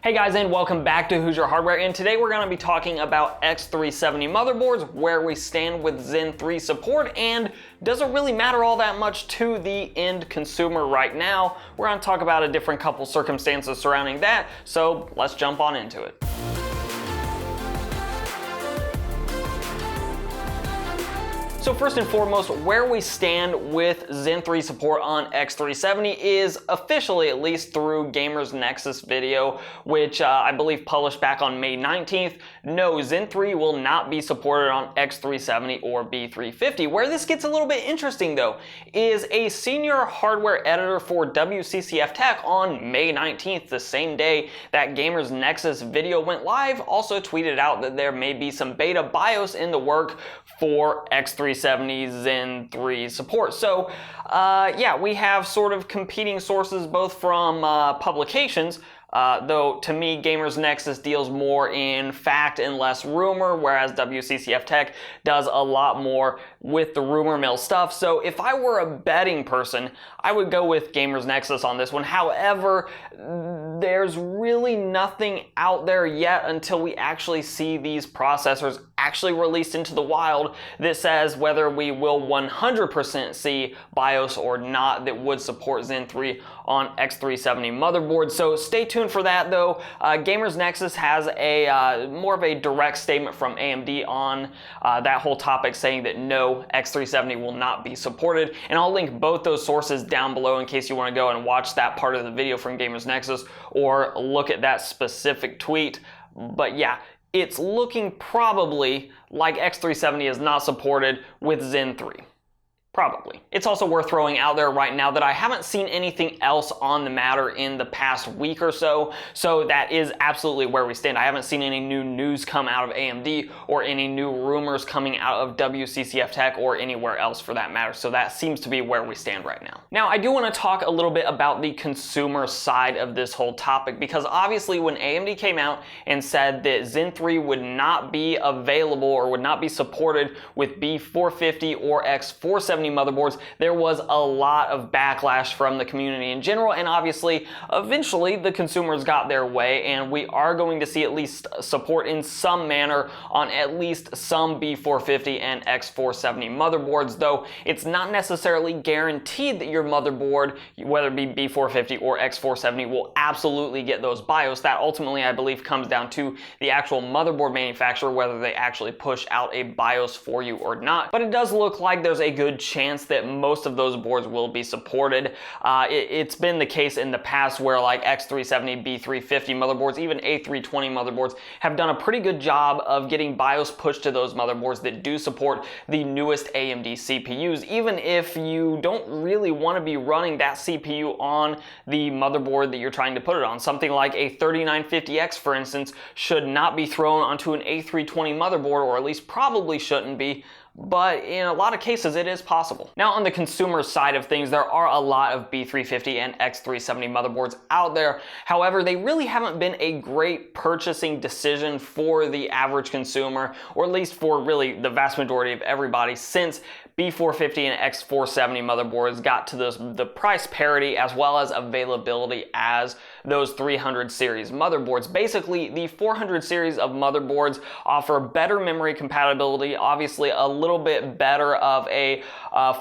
Hey guys, and welcome back to Hoosier Hardware, and today we're going to be talking about X370 motherboards, where we stand with Zen 3 support, and does it really matter all that much to the end consumer right now? We're going to talk about a different couple circumstances surrounding that, so let's jump on into it. So first and foremost, where we stand with Zen 3 support on X370 is officially, at least through Gamers Nexus video, which I believe published back on May 19th. No, Zen 3 will not be supported on X370 or B350. Where this gets a little bit interesting though, is a senior hardware editor for WCCF Tech on May 19th, the same day that Gamers Nexus video went live, also tweeted out that there may be some beta BIOS in the work for X370 Zen 3 support. So yeah, we have sort of competing sources both from publications, though to me Gamers Nexus deals more in fact and less rumor, whereas WCCF Tech does a lot more with the rumor mill stuff. So if I were a betting person, I would go with Gamers Nexus on this one. However, there's really nothing out there yet until we actually see these processors actually released into the wild that says whether we will 100% see BIOS or not that would support Zen 3 on X370 motherboards. So stay tuned for that though. Gamers Nexus has a more of a direct statement from AMD on that whole topic, saying that no, X370 will not be supported, and I'll link both those sources down below in case you want to go and watch that part of the video from Gamers Nexus or look at that specific tweet. But yeah, it's looking probably like X370 is not supported with Zen 3. Probably. It's also worth throwing out there right now that I haven't seen anything else on the matter in the past week or so, so that is absolutely where we stand. I haven't seen any new news come out of AMD or any new rumors coming out of WCCF Tech or anywhere else for that matter, so that seems to be where we stand right now. Now, I do want to talk a little bit about the consumer side of this whole topic, because obviously when AMD came out and said that Zen 3 would not be available or would not be supported with B450 or X470 motherboards, there was a lot of backlash from the community in general, and obviously eventually the consumers got their way, and we are going to see at least support in some manner on at least some B450 and X470 motherboards, though it's not necessarily guaranteed that your motherboard, whether it be B450 or X470, will absolutely get those BIOS. That ultimately, I believe, comes down to the actual motherboard manufacturer, whether they actually push out a BIOS for you or not. But it does look like there's a good chance that most of those boards will be supported. It's been the case in the past where like X370, B350 motherboards, even A320 motherboards have done a pretty good job of getting BIOS pushed to those motherboards that do support the newest AMD CPUs, even if you don't really want to be running that CPU on the motherboard that you're trying to put it on. Something like a 3950X, for instance, should not be thrown onto an A320 motherboard, or at least probably shouldn't be, but in a lot of cases it is possible. Now, on the consumer side of things, there are a lot of B350 and X370 motherboards out there. However, they really haven't been a great purchasing decision for the average consumer, or at least for really the vast majority of everybody, since B450 and X470 motherboards got to the price parity as well as availability as those 300 series motherboards. Basically, the 400 series of motherboards offer better memory compatibility, obviously a little bit better of a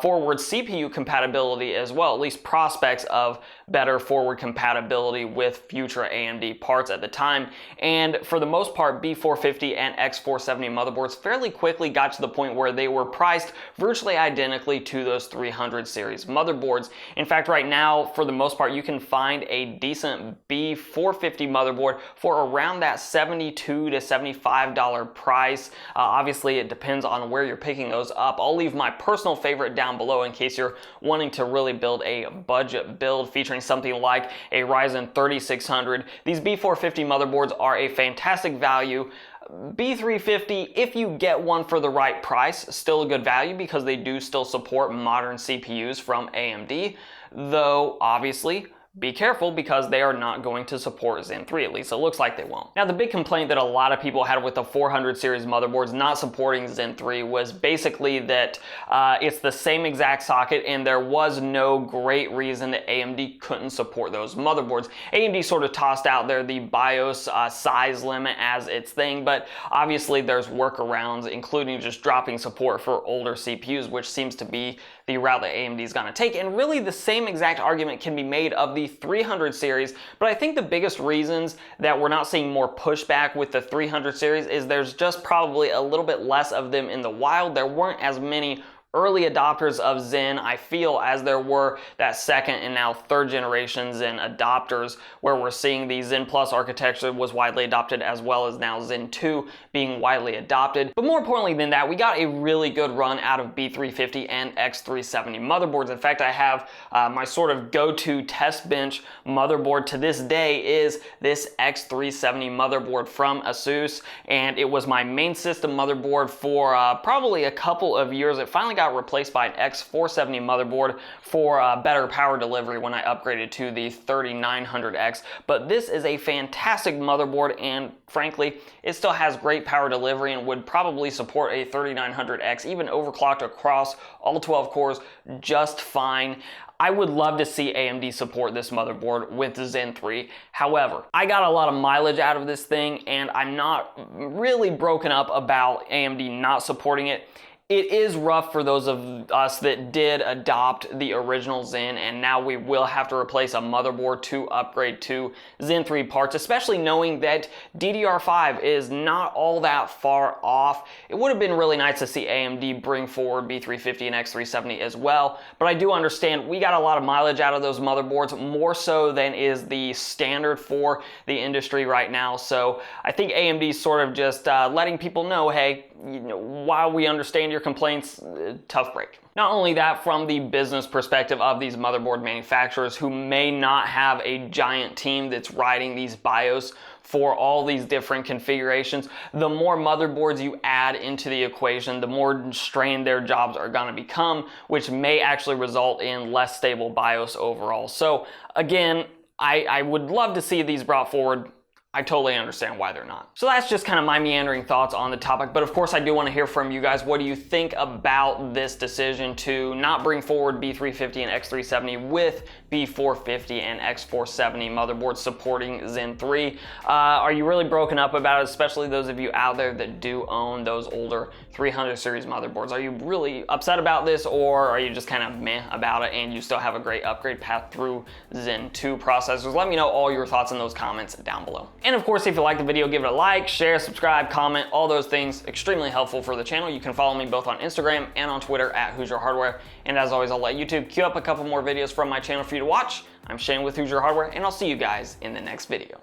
forward CPU compatibility as well, at least prospects of better forward compatibility with future AMD parts at the time. And for the most part, B450 and X470 motherboards fairly quickly got to the point where they were priced virtually identically to those 300 series motherboards. In fact, right now, for the most part, you can find a decent B450 motherboard for around that $72 to $75 price. Obviously, it depends on where you're picking those up. I'll leave my personal favorite down below in case you're wanting to really build a budget build featuring something like a Ryzen 3600. These B450 motherboards are a fantastic value. B350, if you get one for the right price, still a good value because they do still support modern CPUs from AMD, though obviously be careful because they are not going to support Zen 3, at least it looks like they won't. Now, the big complaint that a lot of people had with the 400 series motherboards not supporting Zen 3 was basically that it's the same exact socket and there was no great reason that AMD couldn't support those motherboards. AMD sort of tossed out there the BIOS size limit as its thing, but obviously there's workarounds, including just dropping support for older CPUs, which seems to be the route that AMD is going to take. And really the same exact argument can be made of the 300 series, but I think the biggest reasons that we're not seeing more pushback with the 300 series is there's just probably a little bit less of them in the wild. There weren't as many early adopters of Zen, I feel, as there were that second and now third generation Zen adopters, where we're seeing the Zen Plus architecture was widely adopted, as well as now Zen 2 being widely adopted. But more importantly than that, we got a really good run out of B350 and X370 motherboards. In fact, I have my sort of go-to test bench motherboard to this day is this X370 motherboard from Asus, and it was my main system motherboard for probably a couple of years. It finally got replaced by an X470 motherboard for better power delivery when I upgraded to the 3900X. But this is a fantastic motherboard, and frankly, it still has great power delivery and would probably support a 3900X, even overclocked across all 12 cores just fine. I would love to see AMD support this motherboard with the Zen 3. However, I got a lot of mileage out of this thing, and I'm not really broken up about AMD not supporting it. It is rough for those of us that did adopt the original Zen, and now we will have to replace a motherboard to upgrade to Zen 3 parts, especially knowing that DDR5 is not all that far off. It would have been really nice to see AMD bring forward B350 and X370 as well, but I do understand we got a lot of mileage out of those motherboards, more so than is the standard for the industry right now. So I think AMD's sort of just letting people know, hey, you know, while we understand your complaints, tough break. Not only that, from the business perspective of these motherboard manufacturers who may not have a giant team that's writing these BIOS for all these different configurations, the more motherboards you add into the equation, the more strained their jobs are going to become, which may actually result in less stable BIOS overall. So again, I would love to see these brought forward. I totally understand why they're not. So that's just kind of my meandering thoughts on the topic, but of course I do want to hear from you guys. What do you think about this decision to not bring forward B350 and X370 with B450 and X470 motherboards supporting Zen 3? Are you really broken up about it, especially those of you out there that do own those older 300 series motherboards? Are you really upset about this, or are you just kind of meh about it and you still have a great upgrade path through Zen 2 processors? Let me know all your thoughts in those comments down below. And of course, if you like the video, give it a like, share, subscribe, comment, all those things, extremely helpful for the channel. You can follow me both on Instagram and on Twitter at Hoosier Hardware. And as always, I'll let YouTube queue up a couple more videos from my channel for you to watch. I'm Shane with Hoosier Hardware, and I'll see you guys in the next video.